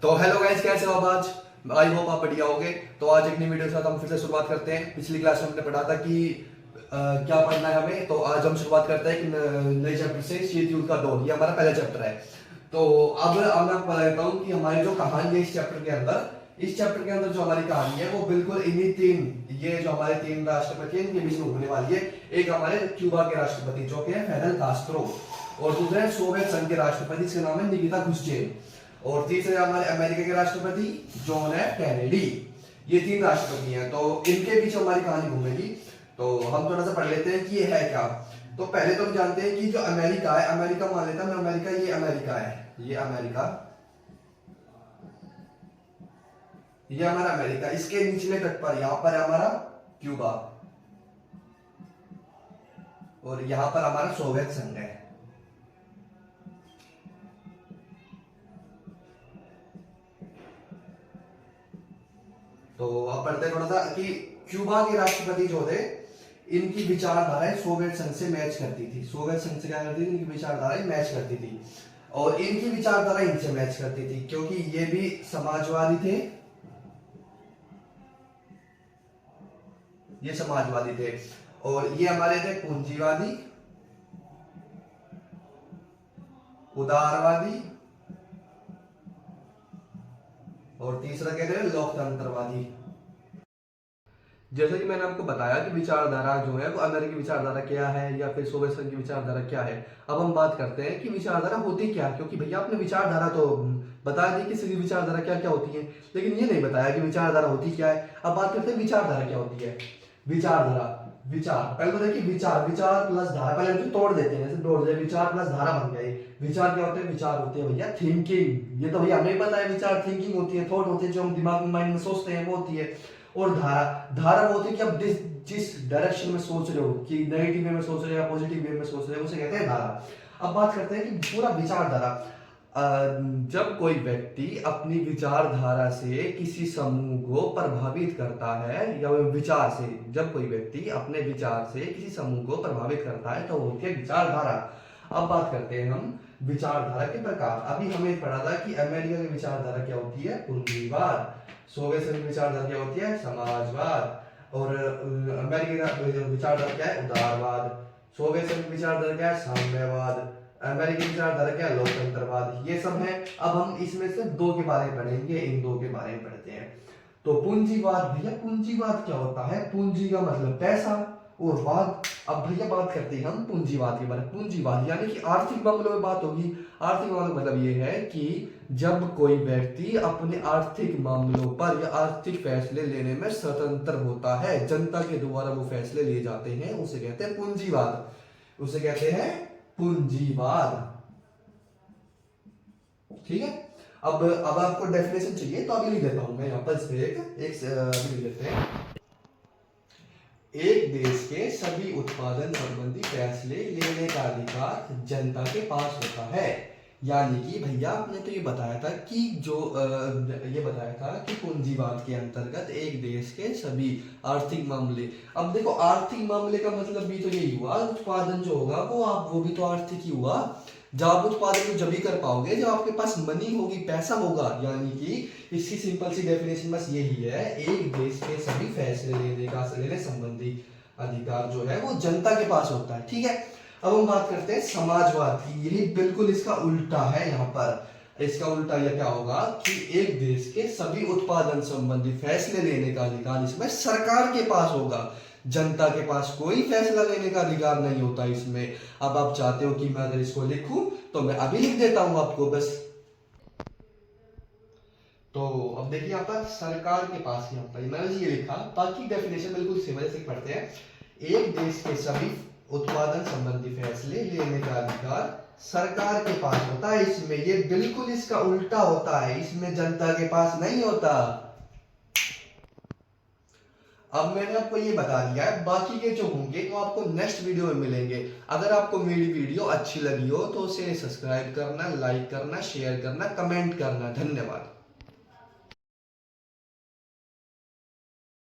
तो hello guys, कैसे हो आप आज? आई होप आप बढ़िया होगे। तो आज एक नई वीडियो के साथ हम फिर से शुरुआत करते हैं। पिछली क्लास में हमने पढ़ा था कि क्या पढ़ना है हमें। तो आज हम शुरुआत करते हैं कि नए चैप्टर से, शीत युद्ध का दौर। ये हमारा पहला चैप्टर है। तो अब मैं आपको बताता हूँ कि हमारी जो कहानी है इस चैप्टर के अंदर, जो हमारी कहानी है वो बिल्कुल इन्हीं ये जो हमारे तीन राष्ट्रपति हैं इनके बीच में होने वाली है। एक हमारे क्यूबा के राष्ट्रपति जो कि है फेडरल कास्ट्रो, और दूसरे हैं सोवियत संघ के राष्ट्रपति, जिसका नाम है निकिता क्रुश्चेव, और तीसरे हमारे अमेरिका के राष्ट्रपति जॉन एफ कैनेडी। ये तीन राष्ट्रपति हैं। तो इनके बीच हमारी कहानी घूमेगी। तो हम थोड़ा सा पढ़ लेते हैं कि ये है क्या। तो पहले तो हम जानते हैं कि जो अमेरिका है, अमेरिका मान लेता मैं अमेरिका, ये अमेरिका है, ये अमेरिका, ये हमारा अमेरिका। इसके निचले तट पर यहां पर है हमारा क्यूबा, और यहां पर हमारा सोवियत संघ है। तो आप पढ़ते हैं थोड़ा सा कि क्यूबा के राष्ट्रपति जो थे, इनकी विचारधाराएं सोवियत संघ से मैच करती थी। सोवियत संघ से क्या करती थी? इनकी विचारधाराएं मैच करती थी, और इनकी विचारधारा इनसे मैच करती थी, क्योंकि ये भी समाजवादी थे, ये समाजवादी थे, और ये हमारे थे पूंजीवादी, उदारवादी, और तीसरा कहते हैं लोकतंत्रवादी। जैसे कि मैंने आपको बताया कि विचारधारा जो है वो अमेरिकी विचारधारा क्या है या फिर सोवियत संघ की विचारधारा क्या है। अब हम बात करते हैं कि विचारधारा होती क्या है, क्योंकि भैया आपने विचारधारा तो बता दी कि सभी विचारधारा क्या क्या होती है, लेकिन ये नहीं बताया कि विचारधारा होती क्या है। अब बात करते हैं विचारधारा क्या होती है। विचारधारा, विचार, पहले तो देखिए विचार, विचार प्लस धारा, पहले हम तोड़ देते हैं, जैसे तोड़ दे, विचार प्लस धारा बन गए। विचार क्या होते हैं? विचार होते हैं भैया थिंकिंग। ये तो भैया हमें पता है, विचार थिंकिंग होती है, थॉट होते हैं, जो हम दिमाग में, माइंड में सोचते हैं वो होती है। और धारा, धारा वो होती है कि आप जिस डायरेक्शन में सोच रहे हो, कि नेगेटिव वे में सोच रहे हो या पॉजिटिव वे में सोच रहे हो, उसे कहते हैं धारा। अब बात करते हैं कि पूरा विचारधारा, जब कोई व्यक्ति अपनी विचारधारा से किसी समूह को प्रभावित करता है, या विचार से, जब कोई व्यक्ति अपने विचार से किसी समूह को प्रभावित करता है, तो वो होती है विचारधारा। अब बात करते हैं हम विचारधारा के प्रकार। अभी हमें पढ़ा था कि अमेरिका की विचारधारा क्या होती है? पूंजीवाद। सोवियत संघ की विचारधारा क्या होती है? समाजवाद। और अमेरिका का विचारधारा क्या है? उदारवाद। सोवियत संघ की विचारधारा क्या है? साम्यवाद। अमेरिकी विचारधारा क्या है? लोकतंत्रवाद। ये सब है। अब हम इसमें से दो के बारे में पढ़ेंगे, इन दो के बारे में पढ़ते हैं। तो पूंजीवाद, भैया पूंजीवाद क्या होता है? पूंजी का मतलब पैसा, और वाद। अब भैया बात करते हैं हम पूंजीवाद के बारे में। पूंजीवाद यानी कि आर्थिक मामलों में बात होगी। आर्थिक मामलों मतलब ये है कि जब कोई व्यक्ति अपने आर्थिक मामलों पर या आर्थिक फैसले लेने में स्वतंत्र होता है, जनता के द्वारा वो फैसले लिए जाते हैं, उसे कहते हैं पूंजीवाद, उसे कहते हैं पूंजीवाद। ठीक है। अब आपको डेफिनेशन चाहिए तो अभी लिख देता हूं मैं यहाँ पर, इस पे अभी लिख देते हैं। एक देश के सभी उत्पादन संबंधी फैसले लेने का अधिकार जनता के पास होता है। यानी कि भैया आपने तो ये बताया था कि ये बताया था कि पूंजीवाद के अंतर्गत एक देश के सभी आर्थिक मामले। अब देखो, आर्थिक मामले का मतलब भी तो यही हुआ, उत्पादन जो होगा वो भी तो आर्थिक ही हुआ। जब आप उत्पादन को जब ही कर पाओगे जब आपके पास मनी होगी, पैसा होगा। यानी कि इसकी सिंपल सी डेफिनेशन बस यही है, एक देश के सभी फैसले लेने संबंधी अधिकार जो है वो जनता के पास होता है। ठीक है। अब हम बात करते हैं समाजवाद की। यही बिल्कुल इसका उल्टा है। यहाँ पर इसका उल्टा यह क्या होगा कि एक देश के सभी उत्पादन संबंधी फैसले लेने का अधिकार इसमें सरकार के पास होगा, जनता के पास कोई फैसला लेने का अधिकार नहीं होता इसमें। अब आप चाहते हो कि मैं अगर इसको लिखूं तो मैं अभी लिख देता हूं आपको बस। तो अब देखिए यहाँ पर सरकार के पास, यहाँ पर मैंने ये लिखा, बाकी डेफिनेशन बिल्कुल सिमिलर से पढ़ते हैं। एक देश के सभी उत्पादन संबंधी फैसले लेने का अधिकार सरकार के पास होता है। इसमें ये बिल्कुल इसका उल्टा होता है, इसमें जनता के पास नहीं होता। अब मैंने आपको ये बता दिया है, बाकी के जो होंगे वो आपको नेक्स्ट वीडियो में मिलेंगे। अगर आपको मेरी वीडियो अच्छी लगी हो तो उसे सब्सक्राइब करना, लाइक करना, शेयर करना, कमेंट करना। धन्यवाद।